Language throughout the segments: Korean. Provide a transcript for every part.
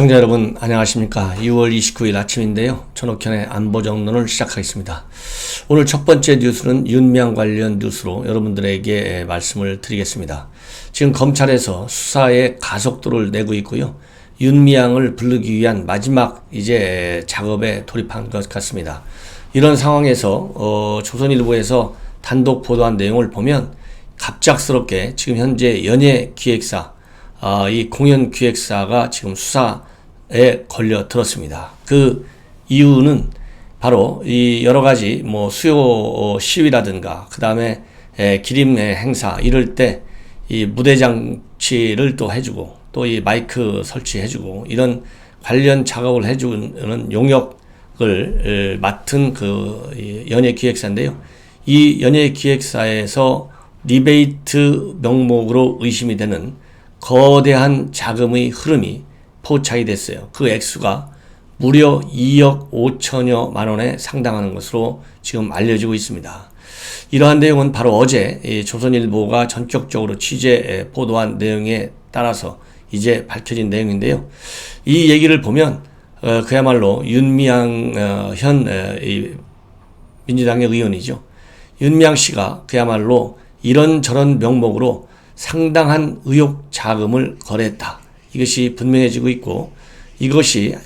시청자 여러분 안녕하십니까. 6월 29일 아침인데요. 전옥현의 안보정론을 시작하겠습니다. 오늘 첫 번째 뉴스는 윤미향 관련 뉴스로 여러분들에게 말씀을 드리겠습니다. 지금 검찰에서 수사에 가속도를 내고 있고요. 윤미향을 부르기 위한 마지막 이제 작업에 돌입한 것 같습니다. 이런 상황에서 조선일보에서 단독 보도한 내용을 보면 갑작스럽게 지금 현재 연예기획사 이 공연기획사가 지금 수사에 걸려 들었습니다. 그 이유는 바로 이 여러 가지 수요 시위라든가 그 다음에 기림 행사 이럴 때 이 무대 장치를 또 해주고 또 이 마이크 설치해주고 이런 관련 작업을 해주는 용역을 맡은 그 연예기획사인데요. 이 연예기획사에서 리베이트 명목으로 의심이 되는 거대한 자금의 흐름이 포착이 됐어요. 그 액수가 무려 2억 5천여만 원에 상당하는 것으로 지금 알려지고 있습니다. 이러한 내용은 바로 어제 조선일보가 전격적으로 취재 보도한 내용에 따라서 이제 밝혀진 내용인데요. 이 얘기를 보면 그야말로 윤미향 현 민주당의 의원이죠. 윤미향 씨가 그야말로 이런저런 명목으로 상당한 의혹 자금을 거래했다. 이것이 분명해지고 있고 이것이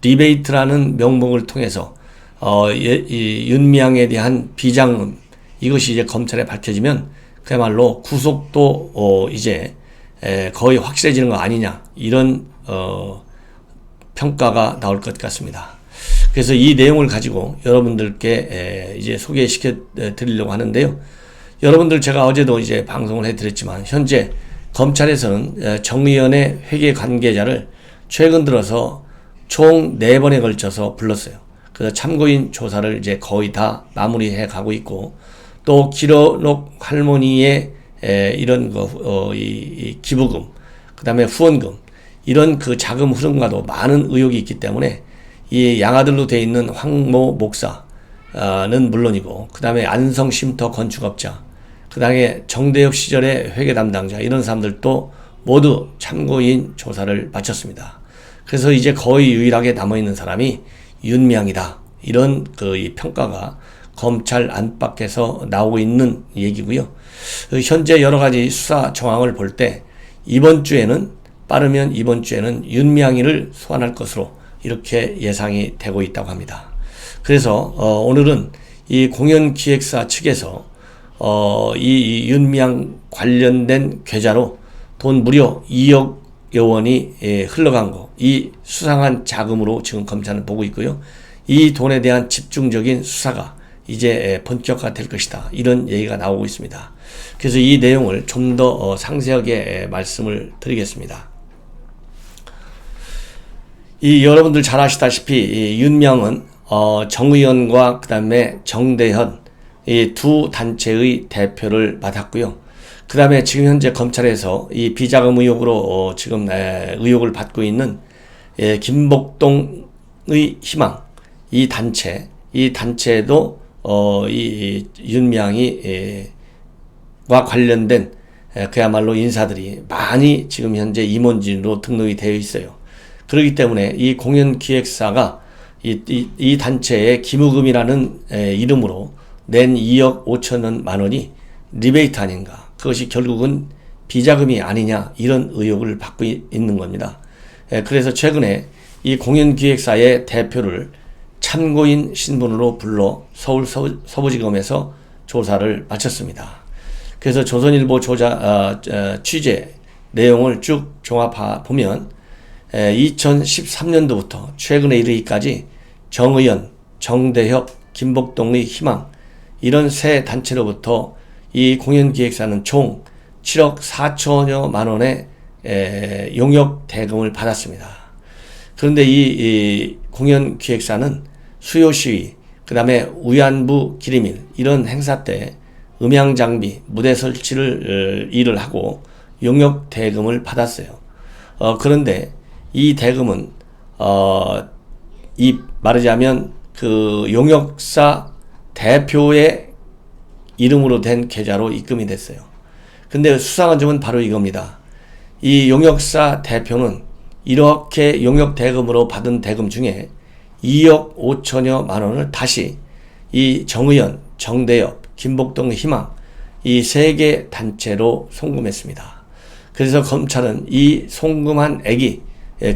리베이트라는 명목을 통해서 이 윤미향에 대한 비자금 이것이 이제 검찰에 밝혀지면 그야말로 구속도 이제 거의 확실해지는 거 아니냐 이런 평가가 나올 것 같습니다. 그래서 이 내용을 가지고 여러분들께 이제 소개시켜 드리려고 하는데요. 여러분들 제가 어제도 이제 방송을 해드렸지만 현재 검찰에서는 정의연의 회계 관계자를 최근 들어서 총 4번에 걸쳐서 불렀어요. 그래서 참고인 조사를 이제 거의 다 마무리해 가고 있고 또 길어록 할머니의 이런 이 기부금 그 다음에 후원금 이런 그 자금 흐름과도 많은 의혹이 있기 때문에 이 양아들로 되어 있는 황모 목사는 물론이고 그 다음에 안성쉼터 건축업자 그 다음에 정대협 시절의 회계 담당자 이런 사람들도 모두 참고인 조사를 마쳤습니다. 그래서 이제 거의 유일하게 남아있는 사람이 윤미향이다. 이런 이 평가가 검찰 안팎에서 나오고 있는 얘기고요. 현재 여러 가지 수사 정황을 볼 때 빠르면 이번 주에는 윤미향이를 소환할 것으로 이렇게 예상이 되고 있다고 합니다. 그래서 오늘은 이 공연기획사 측에서 이 윤미향 관련된 계좌로 돈 무려 2억여 원이 흘러간 거, 이 수상한 자금으로 지금 검찰은 보고 있고요. 이 돈에 대한 집중적인 수사가 이제 본격화될 것이다. 이런 얘기가 나오고 있습니다. 그래서 이 내용을 좀 더 상세하게 말씀을 드리겠습니다. 여러분들 잘 아시다시피 윤미향은 정의연과 그 다음에 정대현 이 두 단체의 대표를 맡았고요. 그 다음에 지금 현재 검찰에서 이 비자금 의혹으로 지금 의혹을 받고 있는 김복동의 희망 이 단체도 이 윤미향이 와 관련된 그야말로 인사들이 많이 지금 현재 임원진으로 등록이 되어 있어요. 그렇기 때문에 이 공연기획사가 이 단체의 기부금이라는 이름으로 낸 2억 5천만 원이 리베이트 아닌가. 그것이 결국은 비자금이 아니냐 이런 의혹을 받고 있는 겁니다. 그래서 최근에 이 공연기획사의 대표를 참고인 신분으로 불러 서울 서부지검에서 조사를 마쳤습니다. 그래서 조선일보 취재 내용을 쭉 종합해 보면 2013년도부터 최근에 이르기까지 정의연, 정대협, 김복동의 희망 이런 세 단체로부터 이 공연기획사는 총 7억 4천여만 원의 용역 대금을 받았습니다. 그런데 이 공연기획사는 수요시위, 그 다음에 위안부 기림일 이런 행사 때 음향장비, 무대 설치를 일을 하고 용역 대금을 받았어요. 그런데 이 대금은 말하자면 그 용역사 대표의 이름으로 된 계좌로 입금이 됐어요. 근데 수상한 점은 바로 이겁니다. 이 용역사 대표는 이렇게 용역 대금으로 받은 대금 중에 2억 5천여만 원을 다시 이 정의연, 정대협, 김복동 희망 이 세 개 단체로 송금했습니다. 그래서 검찰은 이 송금한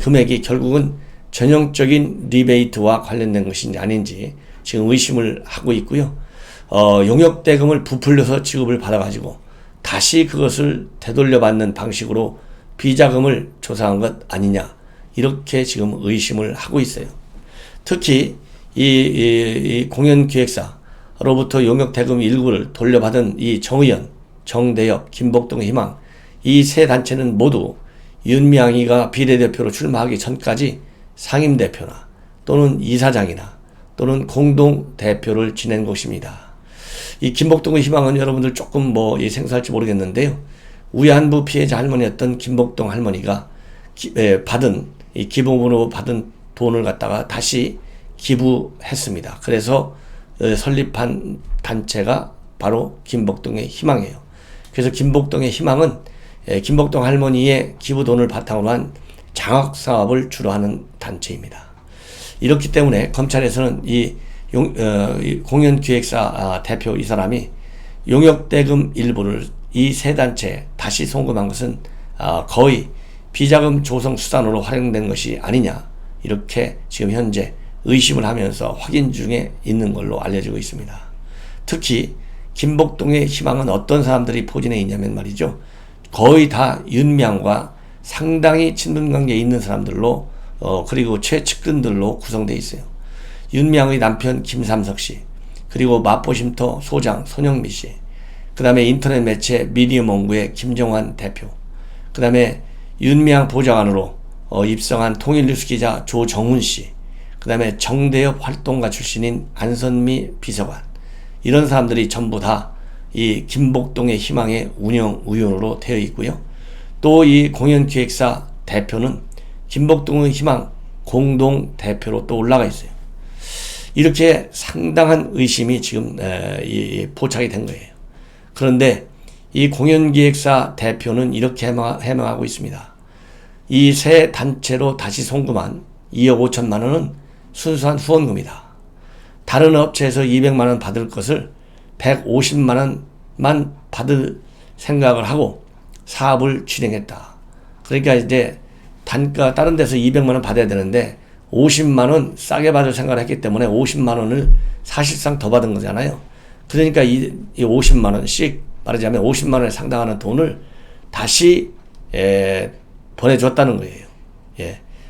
금액이 결국은 전형적인 리베이트와 관련된 것인지 아닌지 지금 의심을 하고 있고요. 용역 대금을 부풀려서 지급을 받아가지고 다시 그것을 되돌려받는 방식으로 비자금을 조사한 것 아니냐, 이렇게 지금 의심을 하고 있어요. 특히 이 공연기획사로부터 용역 대금 일부를 돌려받은 이 정의연, 정대협, 김복동 희망 이 세 단체는 모두 윤미향이가 비례대표로 출마하기 전까지 상임대표나 또는 이사장이나 또는 공동대표를 지낸 곳입니다. 이 김복동의 희망은 여러분들 조금 생소할지 모르겠는데요. 위안부 피해자 할머니였던 김복동 할머니가 기부금으로 받은 돈을 갖다가 다시 기부했습니다. 그래서 설립한 단체가 바로 김복동의 희망이에요. 그래서 김복동의 희망은 김복동 할머니의 기부돈을 바탕으로 한 장학사업을 주로 하는 단체입니다. 이렇기 때문에 검찰에서는 이 공연기획사 대표 이 사람이 용역대금 일부를 이 세 단체에 다시 송금한 것은 거의 비자금 조성 수단으로 활용된 것이 아니냐, 이렇게 지금 현재 의심을 하면서 확인 중에 있는 걸로 알려지고 있습니다. 특히 김복동의 희망은 어떤 사람들이 포진해 있냐면 말이죠, 거의 다 윤미향과 상당히 친분관계에 있는 사람들로 그리고 최측근들로 구성되어 있어요. 윤미향의 남편 김삼석 씨, 그리고 마포쉼터 소장 손영미 씨, 그 다음에 인터넷 매체 미디어몽구의 김정환 대표, 그 다음에 윤미향 보좌관으로 입성한 통일뉴스 기자 조정훈 씨, 그 다음에 정대협 활동가 출신인 안선미 비서관, 이런 사람들이 전부 다 이 김복동의 희망의 운영위원으로 되어 있고요. 또 이 공연기획사 대표는 김복동의 희망 공동대표로 또 올라가 있어요. 이렇게 상당한 의심이 지금 포착이 된 거예요. 그런데 이 공연기획사 대표는 이렇게 해명하고 있습니다. 이 세 단체로 다시 송금한 2억 5천만 원은 순수한 후원금이다. 다른 업체에서 200만 원 받을 것을 150만 원만 받을 생각을 하고 사업을 진행했다. 그러니까 이제 단가 다른 데서 200만 원 받아야 되는데 50만 원 싸게 받을 생각을 했기 때문에 50만 원을 사실상 더 받은 거잖아요. 그러니까 이 50만 원씩, 말하자면 50만 원에 상당하는 돈을 다시 보내줬다는 거예요.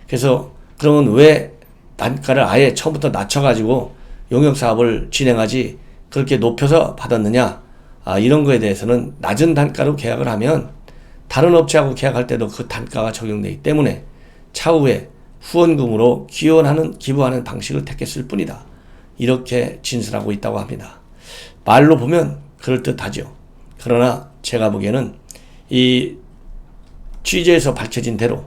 그래서 그러면 왜 단가를 아예 처음부터 낮춰가지고 용역사업을 진행하지 그렇게 높여서 받았느냐, 이런 거에 대해서는 낮은 단가로 계약을 하면 다른 업체하고 계약할 때도 그 단가가 적용되기 때문에 차후에 후원금으로 기부하는 방식을 택했을 뿐이다, 이렇게 진술하고 있다고 합니다. 말로 보면 그럴듯하죠. 그러나 제가 보기에는 이 취재에서 밝혀진 대로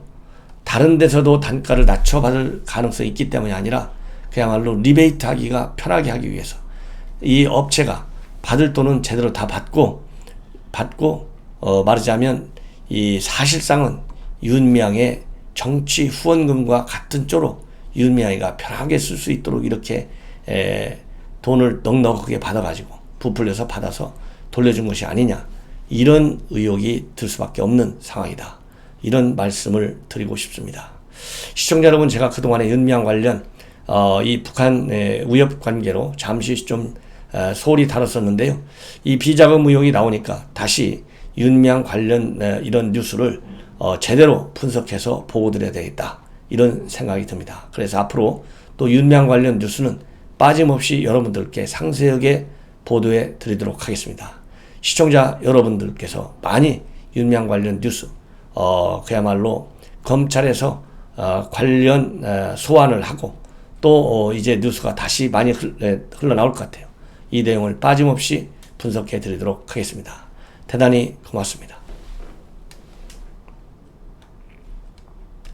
다른 데서도 단가를 낮춰받을 가능성이 있기 때문이 아니라 그야말로 리베이트 하기가 편하게 하기 위해서 이 업체가 받을 돈은 제대로 다 받고 말하자면 이 사실상은 윤미향의 정치 후원금과 같은 쪼로 윤미향이가 편하게 쓸 수 있도록 이렇게 돈을 넉넉하게 받아가지고 부풀려서 받아서 돌려준 것이 아니냐, 이런 의혹이 들 수밖에 없는 상황이다, 이런 말씀을 드리고 싶습니다. 시청자 여러분, 제가 그동안에 윤미향 관련 이 북한 위협 관계로 잠시 좀 소홀히 다뤘었는데요. 이 비자금 의혹이 나오니까 다시 윤미향 관련 이런 뉴스를 제대로 분석해서 보고드려야 되겠다, 이런 생각이 듭니다. 그래서 앞으로 또 윤미향 관련 뉴스는 빠짐없이 여러분들께 상세하게 보도해 드리도록 하겠습니다. 시청자 여러분들께서 많이 윤미향 관련 뉴스 그야말로 검찰에서 관련 소환을 하고 또 이제 뉴스가 다시 많이 흘러나올 것 같아요. 이 내용을 빠짐없이 분석해 드리도록 하겠습니다. 대단히 고맙습니다.